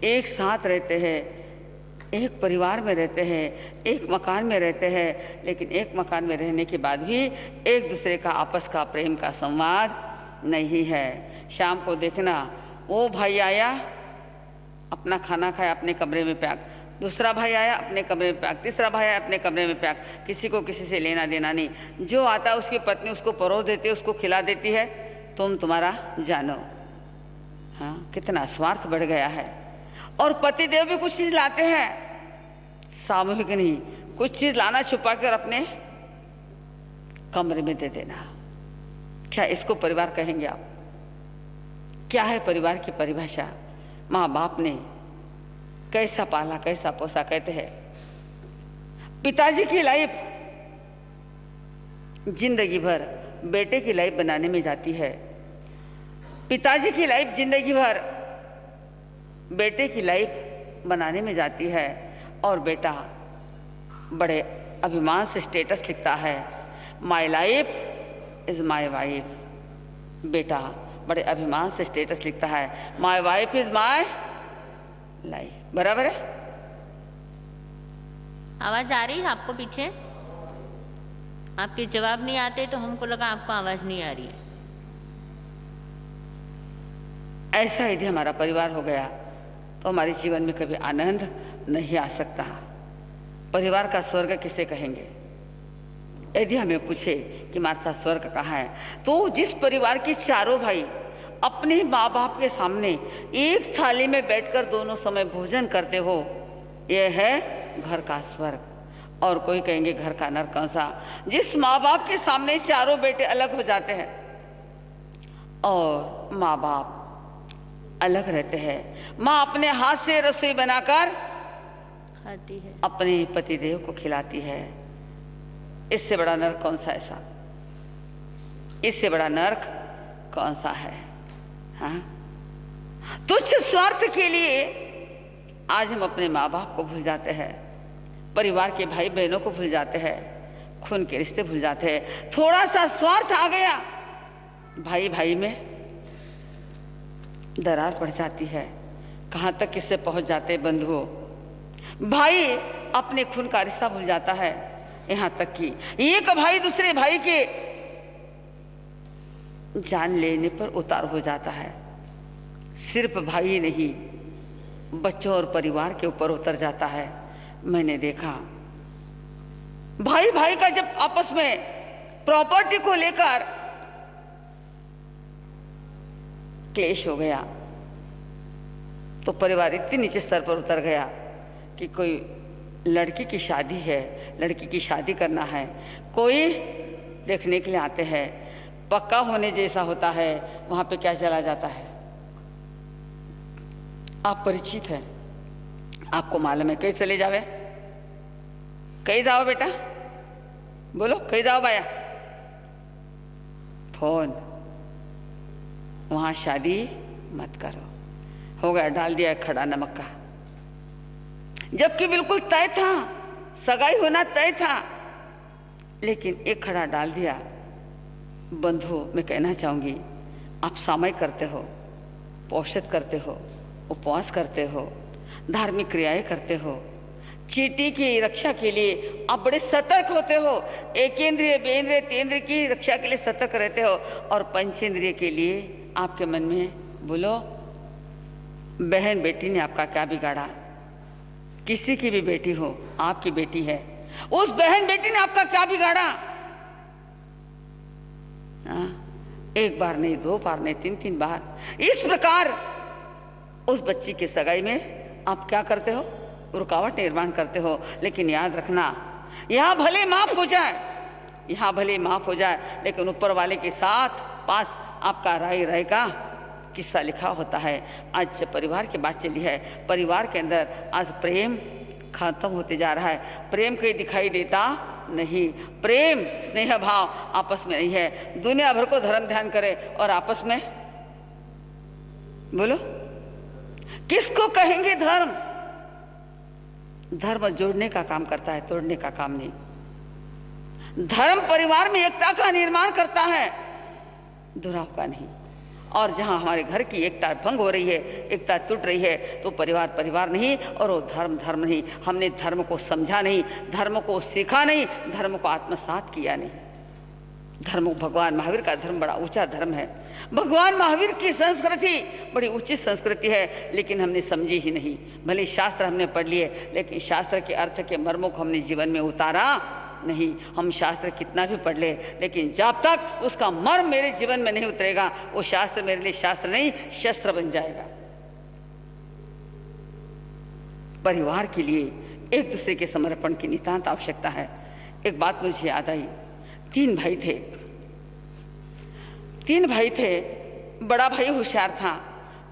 एक साथ रहते हैं, एक परिवार में रहते हैं, एक मकान में रहते हैं, लेकिन एक मकान में रहने के बाद भी एक दूसरे का आपस का प्रेम का संवाद नहीं है। शाम को देखना, वो भाई आया अपना खाना खाया अपने कमरे में पैक, दूसरा भाई आया अपने कमरे में पैक, तीसरा भाई आया अपने कमरे में पैक, किसी को किसी से लेना देना नहीं। जो आता है उसकी पत्नी उसको परोस देती है, उसको खिला देती है, तुम तुम्हारा जानो। हाँ, कितना स्वार्थ बढ़ गया है। और पतिदेव भी कुछ चीज़ लाते हैं, सामूहिक नहीं, कुछ चीज़ लाना छुपा कर अपने कमरे में दे देना। क्या इसको परिवार कहेंगे आप? क्या है परिवार की परिभाषा? माँ बाप ने कैसा पाला, कैसा पोसा। कहते हैं पिताजी की लाइफ जिंदगी भर बेटे की लाइफ बनाने में जाती है, पिताजी की लाइफ जिंदगी भर बेटे की लाइफ बनाने में जाती है। और बेटा बड़े अभिमान से स्टेटस लिखता है, my life is my wife. बेटा बड़े अभिमान से स्टेटस लिखता है, my wife is my life. बराबर है? आवाज आ रही है आपको पीछे? आपके जवाब नहीं आते तो हमको लगा आपको आवाज नहीं आ रही है। ऐसा यदि हमारा परिवार हो गया तो हमारे जीवन में कभी आनंद नहीं आ सकता। परिवार का स्वर्ग किसे कहेंगे? यदि हमें पूछे कि हमारे साथ स्वर्ग कहाँ है, तो जिस परिवार के चारों भाई अपने माँ बाप के सामने एक थाली में बैठकर दोनों समय भोजन करते हो, यह है घर का स्वर्ग। और कोई कहेंगे घर का नरक कौन सा? जिस माँ बाप के सामने चारों बेटे अलग हो जाते हैं और माँ बाप अलग रहते हैं, माँ अपने हाथ से रसोई बनाकर खाती है, अपने पतिदेव को खिलाती है। इससे बड़ा नरक कौन सा है साहब? इससे बड़ा नरक कौन सा है? हाँ, तुच्छ स्वार्थ के लिए आज हम अपने माँ बाप को भूल जाते हैं, परिवार के भाई बहनों को भूल जाते हैं, खून के रिश्ते भूल जाते हैं। थोड़ा सा स्वार्थ आ गया, भाई भाई में दरार पड़ जाती है। कहाँ तक किससे पहुंच जाते हैं बंधुओं? भाई अपने खून का रिश्ता भूल जाता है, यहाँ तक कि एक भाई दूसरे भाई के जान लेने पर उतार हो जाता है। सिर्फ भाई नहीं, बच्चों और परिवार के ऊपर उतर जाता है। मैंने देखा भाई भाई का जब आपस में प्रॉपर्टी को लेकर क्लेश हो गया तो परिवार इतने नीचे स्तर पर उतर गया कि कोई लड़की की शादी है, लड़की की शादी करना है, कोई देखने के लिए आते हैं, पक्का होने जैसा होता है, वहाँ पे क्या चला जाता है? आप परिचित हैं, आपको मालूम है। कहीं चले जावे, कहीं जाओ बेटा, बोलो कहीं जाओ बाया, फोन, वहाँ शादी मत करो। हो गया, डाल दिया खड़ा नमक का, जबकि बिल्कुल तय था, सगाई होना तय था, लेकिन एक खड़ा डाल दिया। बंधुओं, मैं कहना चाहूँगी, आप सामयिक करते हो, पोषित करते हो, उपवास करते हो, धार्मिक क्रियाएं करते हो, चींटी की रक्षा के लिए आप बड़े सतर्क होते हो, एकेंद्रिय बेंद्रिय तेंद्रिय की रक्षा के लिए सतर्क रहते हो, और पंचेंद्रिय के लिए आपके मन में बोलो, बहन बेटी ने आपका क्या बिगाड़ा? किसी की भी बेटी हो, आपकी बेटी है, उस बहन बेटी ने आपका क्या बिगाड़ा? एक बार नहीं, दो बार नहीं, तीन तीन बार। इस प्रकार उस बच्ची के सगाई में आप क्या करते हो? रुकावट निर्माण करते हो। लेकिन याद रखना, यहाँ भले माफ हो जाए, यहाँ भले माफ हो जाए, लेकिन ऊपर वाले के साथ पास आपका राय राय का किस्सा लिखा होता है। आज परिवार की बात चली है, परिवार के अंदर आज प्रेम खत्म होते जा रहा है। प्रेम कहीं दिखाई देता नहीं, प्रेम स्नेह भाव आपस में नहीं है। दुनिया भर को धर्म ध्यान करे और आपस में बोलो किसको कहेंगे धर्म? धर्म जोड़ने का काम करता है, तोड़ने का काम नहीं। धर्म परिवार में एकता का निर्माण करता है, दुराव का नहीं। और जहाँ हमारे घर की एकता भंग हो रही है, एकता टूट रही है, तो परिवार परिवार नहीं और वो धर्म धर्म नहीं। हमने धर्म को समझा नहीं, धर्म को सीखा नहीं, धर्म को आत्मसात किया नहीं। धर्म, भगवान महावीर का धर्म बड़ा ऊंचा धर्म है। भगवान महावीर की संस्कृति बड़ी उचित संस्कृति है, लेकिन हमने समझी ही नहीं। भले शास्त्र हमने पढ़ लिए, लेकिन शास्त्र के अर्थ के मर्मों को हमने जीवन में उतारा नहीं। हम शास्त्र कितना भी पढ़ ले, लेकिन जब तक उसका मर्म मेरे जीवन में नहीं उतरेगा, वो शास्त्र मेरे लिए शास्त्र नहीं, शस्त्र बन जाएगा। परिवार के लिए एक दूसरे के समर्पण की नितांत आवश्यकता है। एक बात मुझे याद आई, तीन भाई थे। बड़ा भाई होशियार था,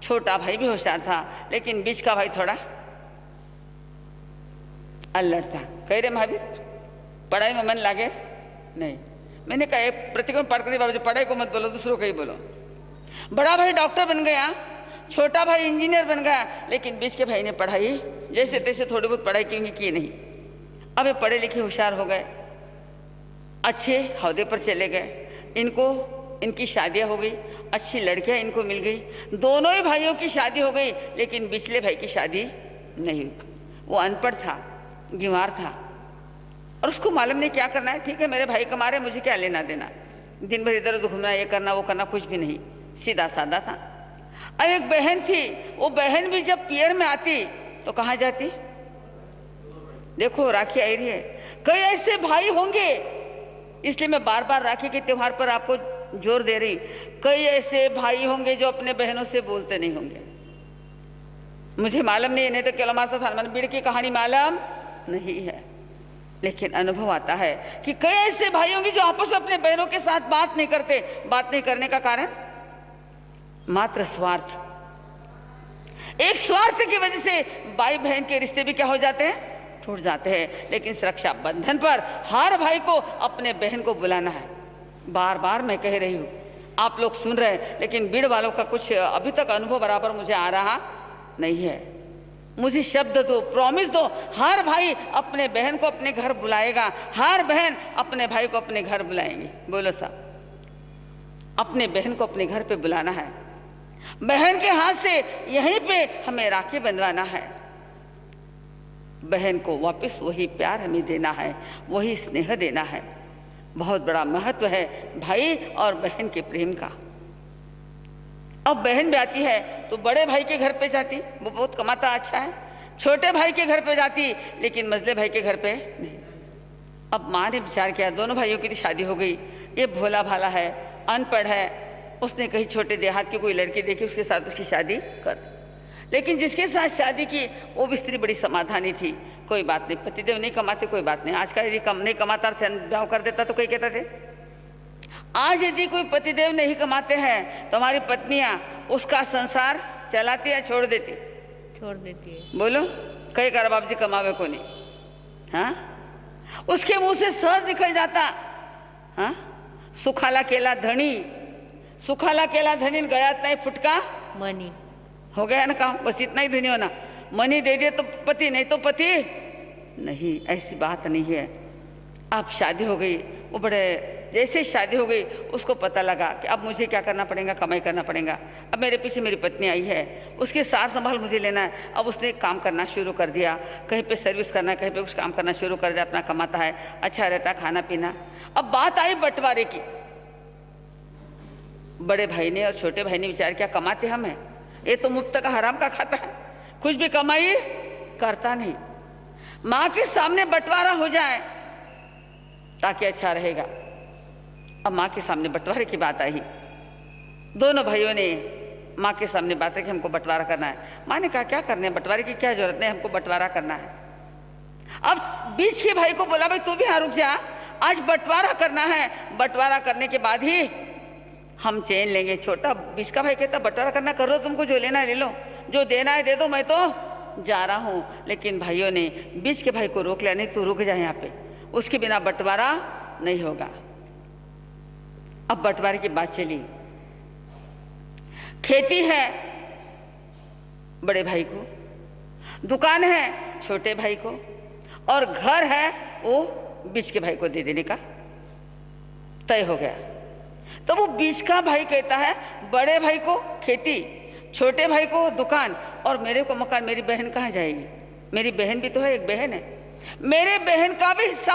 छोटा भाई भी होशियार था, लेकिन बीच का भाई थोड़ा अल्लड़ था। कह रहे महावीर पढ़ाई में मन लागे नहीं। मैंने कहा प्रतिकोण पढ़ कर बाबू पढ़ाई को मत बोलो, दूसरों को ही बोलो। बड़ा भाई डॉक्टर बन गया, छोटा भाई इंजीनियर बन गया, लेकिन बीच के भाई ने पढ़ाई जैसे तैसे थोड़ी बहुत पढ़ाई क्योंकि की नहीं। अब ये पढ़े लिखे होशियार हो गए, अच्छे हौदे पर चले गए। इनकी शादियां हो गई, अच्छी लड़कियां इनको मिल गई। दोनों ही भाइयों की शादी हो गई, लेकिन बिचले भाई की शादी नहीं हुई। वो अनपढ़ था, गंवार था, और उसको मालूम नहीं क्या करना है। ठीक है, मेरे भाई कमा रहे, मुझे क्या लेना देना। दिन भर इधर उधर घूमना, ये करना वो करना, कुछ भी नहीं, सीधा साधा था। अब एक बहन थी, वो बहन भी जब पियर में आती तो कहाँ जाती? देखो राखी आई रही है। कई ऐसे भाई होंगे, इसलिए मैं बार बार राखी के त्योहार पर आपको जोर दे रही। कई ऐसे भाई होंगे जो अपने बहनों से बोलते नहीं होंगे। मुझे मालूम नहीं तो क्या हमारे साथ हनुमान बीड़ की कहानी मालूम नहीं है, लेकिन अनुभव आता है कि कई ऐसे भाई होंगे जो आपस में अपने बहनों के साथ बात नहीं करते। बात नहीं करने का कारण मात्र स्वार्थ। एक स्वार्थ की वजह से भाई बहन के रिश्ते भी क्या हो जाते हैं? टूट जाते हैं। लेकिन सुरक्षा बंधन पर हर भाई को अपने बहन को बुलाना है। बार बार मैं कह रही हूँ, आप लोग सुन रहे हैं, लेकिन बीड़ वालों का कुछ अभी तक अनुभव बराबर मुझे आ रहा नहीं है। मुझे शब्द दो, प्रॉमिस दो, हर भाई अपने बहन को अपने घर बुलाएगा, हर बहन अपने भाई को अपने घर बुलाएंगी। बोलो साहब, अपने बहन को अपने घर पे बुलाना है। बहन के हाथ से यहीं पे हमें राखी बंधवाना है। बहन को वापस वही प्यार हमें देना है, वही स्नेह देना है। बहुत बड़ा महत्व है भाई और बहन के प्रेम का। अब बहन भी आती है तो बड़े भाई के घर पे जाती, वो बहुत कमाता अच्छा है। छोटे भाई के घर पे जाती, लेकिन मझले भाई के घर पे नहीं। अब माँ ने विचार किया, दोनों भाइयों की शादी हो गई, ये भोला भाला है, अनपढ़ है, उसने कहीं छोटे देहात की कोई लड़की देखी, उसके साथ उसकी शादी कर दी। लेकिन जिसके साथ शादी की वो भी स्त्री बड़ी समाधानी थी। कोई बात नहीं, पतिदेव नहीं कमाते, कोई बात नहीं। आज का यदि कम नहीं कमाता ब्याह कर देता तो कोई कहता थे। आज यदि कोई पतिदेव नहीं कमाते हैं तो हमारी पत्नियां उसका संसार चलाती या छोड़ देती? छोड़ देती है। बोलो, कई कर बाप जी कमावे को नहीं। हाँ, उसके मुंह से सहज निकल जाता, हाँ, सुखाला केला धनी, सुखाला केला धनी, गया नहीं फुटका मनी। हो गया ना काम, बस इतना ही धनी होना। मनी दे दिए तो पति, नहीं तो पति नहीं, ऐसी बात नहीं है। अब शादी हो गई, वो बड़े जैसे शादी हो गई उसको पता लगा कि अब मुझे क्या करना पड़ेगा, कमाई करना पड़ेगा। अब मेरे पीछे मेरी पत्नी आई है, उसके सार संभाल मुझे लेना है। अब उसने काम करना शुरू कर दिया, कहीं पे सर्विस करना है, कहीं पे कुछ काम करना शुरू कर दिया, अपना कमाता है, अच्छा रहता है, खाना पीना। अब बात आई बंटवारे की। बड़े भाई ने और छोटे भाई ने विचार किया, कमाते हम हैं, ये तो मुफ्त का हराम का खाता है, कुछ भी कमाई करता नहीं। माँ के सामने बंटवारा हो जाए ताकि अच्छा रहेगा। अब माँ के सामने बंटवारे की बात आई। दोनों भाइयों ने माँ के सामने बात है कि हमको बंटवारा करना है। माँ ने कहा क्या करने, बंटवारे की क्या जरूरत नहीं, हमको बंटवारा करना है। अब बीच के भाई को बोला, भाई तू भी यहाँ रुक जा, आज बंटवारा करना है, बंटवारा करने के बाद ही हम चैन लेंगे। छोटा बीच का भाई कहता बंटवारा करना कर लो, तुमको जो लेना है ले लो, जो देना है दे दो, मैं तो जा रहा हूँ। लेकिन भाइयों ने बीच के भाई को रोक लिया, नहीं तू रुक जा यहाँ पे, उसके बिना बंटवारा नहीं होगा। अब बंटवारे की बात चली। खेती है बड़े भाई को, दुकान है छोटे भाई को, और घर है वो बीच के भाई को दे देने का तय हो गया। तो वो बीच का भाई कहता है बड़े भाई को खेती, छोटे भाई को दुकान, और मेरे को मकान। मेरी बहन कहाँ जाएगी? मेरी बहन भी तो है, एक बहन है, मेरे बहन का भी हिस्सा